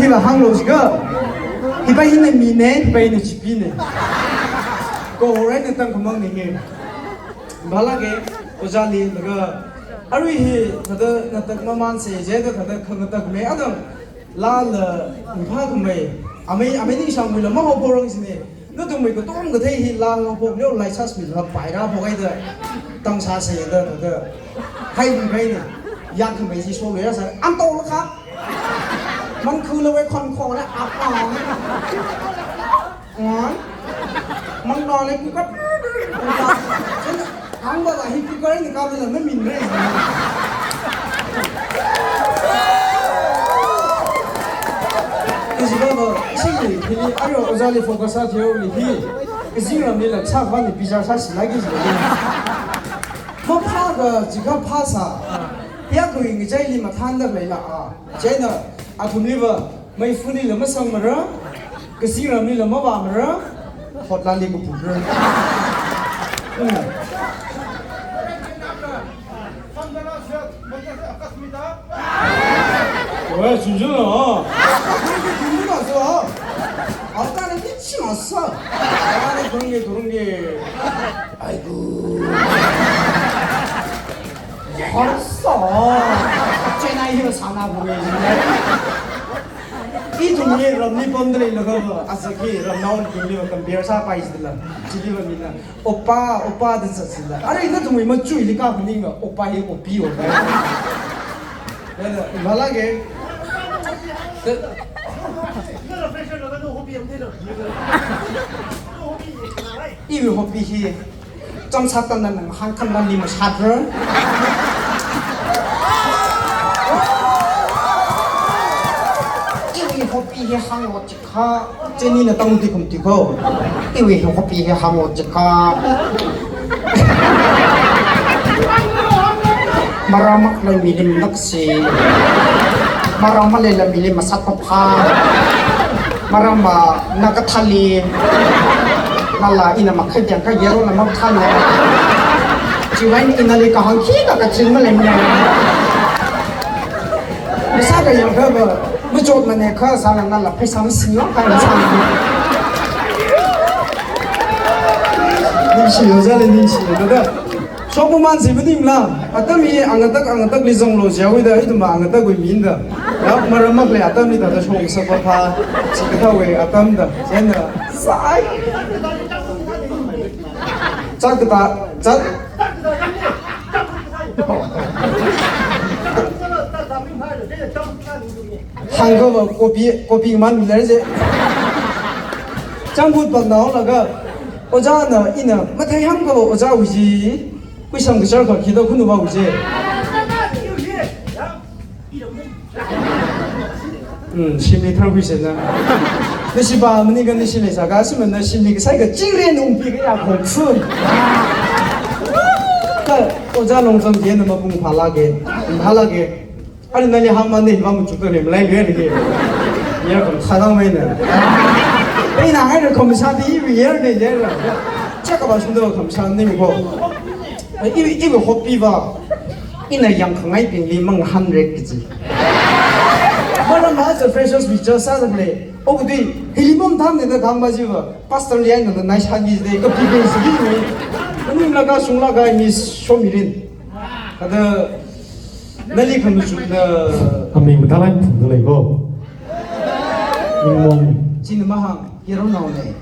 hiba hanglo siga hiba hinne mine hiba hinne chipine ko ore ne tang kumang ni he balage ojali laga arui hi thada natak maman se je da thada khang tak me adam lal impha khme ame ni sang mi la ma ho porong sine no tung mi ko tong ga thei hi lal ho pok leo lai sas mi la pai ra pok ai da tang sa se da da hai mi kai ne yak khme ji so le sa am to laครับมันคือเลยคอนโคและอับอ่อนมันนอนเลยกูก็ทั้งหมดอะฮิปปี้ก็ได้ในการเลยไม่มินเลยก็สิว่าสิ่งนี้ที่นี่อายุจะเลยโฟกัสที่เอาเลยที่สิ่งนั้นนี่แหละชาวันนี้พิจารณาสิ่งไหนก็สิว่ามันพาก็จิก็พาซะอยากคุยกับใจลิมาทันได้เลยล่ะใจน่ะอาทุนี้ว่าไม่ฟื้นนี่ละไม่สั่งมาแล้วก็สิ่งนั้นนี่ละไม่ว่ามาแล้วพอดลาลีก็พูดเลย왜 준준아? 준준 왔어. 아까는 미치 왔어. 안에 그런 게. 아이고. 벌써. 제 나이로 사나 보네. 이 동네 럼니 번들이 이러고 아서기 럼나온 길리와 컴비어사 파이스들라. 지리버미나 오빠 됐었습니다. 아래 이거 좀 뭐 주일이가 그니까 오빠이 오비오. 말하게 이거 호비히 좀 샀다는 한 칸만 님을 사들 이거 호비히 항오지카 제니는 땅디 금띠고 이거 호비히 항오지카 Maramak na milim naksi, marama lela milim masatpapa, marama nagathali, nala ina makhadyang ka yero na magthale, jiwain inali ka hangki ka kachin malemne. Misaga yang kaba, mujod mane ka sana nala pesam sinyo ka nasam. Ninshi yozale ninshi yoda. 소부만 세부dimla 아담이 안가딱 리정로 지하고이다 이도마 안가딱 위민다 야 마라막래 아담이 다다 총서파파 지그타웨 아담다 젠나 사이 작다 작 한거 고비만 밀려제 장굿박 나오다가 오자나 이나 마타이 한거 오자 위지为什么这个看到可能把我这心里头会现在那是把我们那个那些那啥个什么那些那个啥个精炼农皮个呀空吃我家农村店那么不怕那个阿里那里航班的我们住的来远的也很太浪费了哎那还是看不上的一位儿的人了这个吧兄弟看不上那个이거 호비바 이나 양강아이 빙리 멍 한렉지 말아 맞아 프레셔스 비저 사드래 오그디 힐리범 담네다 강바지바 파스터리아는 나이스 한기데 이거 비베스 기니 우리나가 숭라가 미 쇼미린 하다 날리 컨주나 아미 무탈한 분들 이거 인몸 진마항 예로 나오네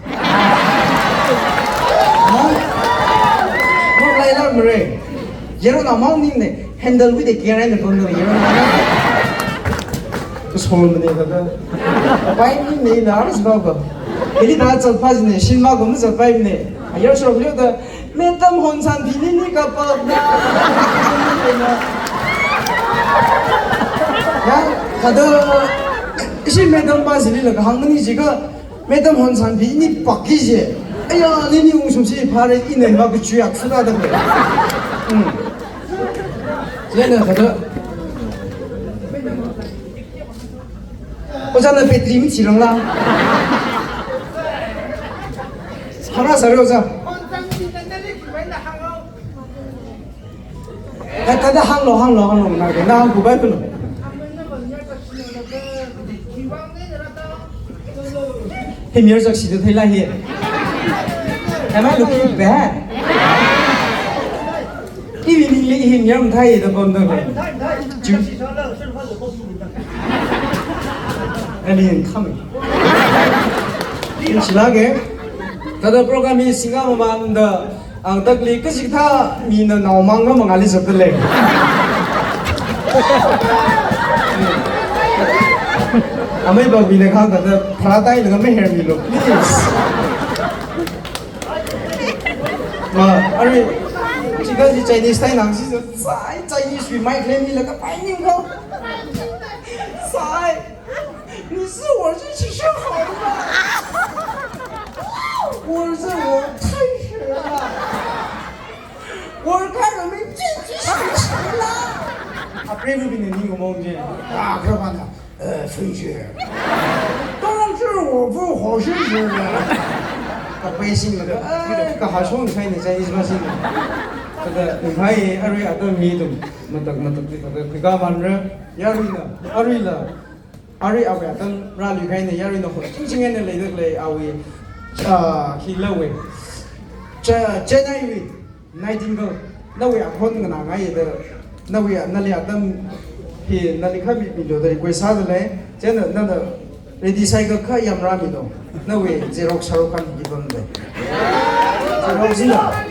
Murray, Yero na mounting ne handle with the gear and the condor. Just hold me there. Why me the arms baba? Ele that's a puzzle, she magums a 5 ne. I hear so good the metam honsan dini kapag na. Kada she metam puzzle like hangni jiga metam honsan dini pakije.哎呀，你用手机拍的，一年把个猪啊吃大的没？现在好的，我在那被你们起人了，好了，啥了啥？哎，他在行路那个，那古白不了。Him years of Sidu Thila here. Am I looking bad? Even him young Thai the bond of him. And he coming. Silage. The program is Singapore and ang tagli kasi ta mi na naumang nga mga alis at tali. Amay ba binaghan ka na paratay na may hair milo, please. Ari, chika si Chinese tayo nang si Chinese we might claim nila ka painin ko. Sai, 你是我是其实好的吧？我是我太神了，我看我们进去上神了。啊，别不比你个梦见啊，可把他飞雪，当然是我不好事情了。个背心了个，个好冲开你在你什么心？这个你可以阿瑞阿德米东，么得这个皮卡曼人，亚瑞呢，阿瑞了。Ari awe atang rally kai ne yari no ho ching ne le de awe hilawe Chennai we Nightingale nawe akhon na ngai de nawe nali atam hi nali kha bi do de koi sa de le chen na na ready cycle kha yam ra mi do nawe Xerox Shahrukh Khan ki bam de Xerox zina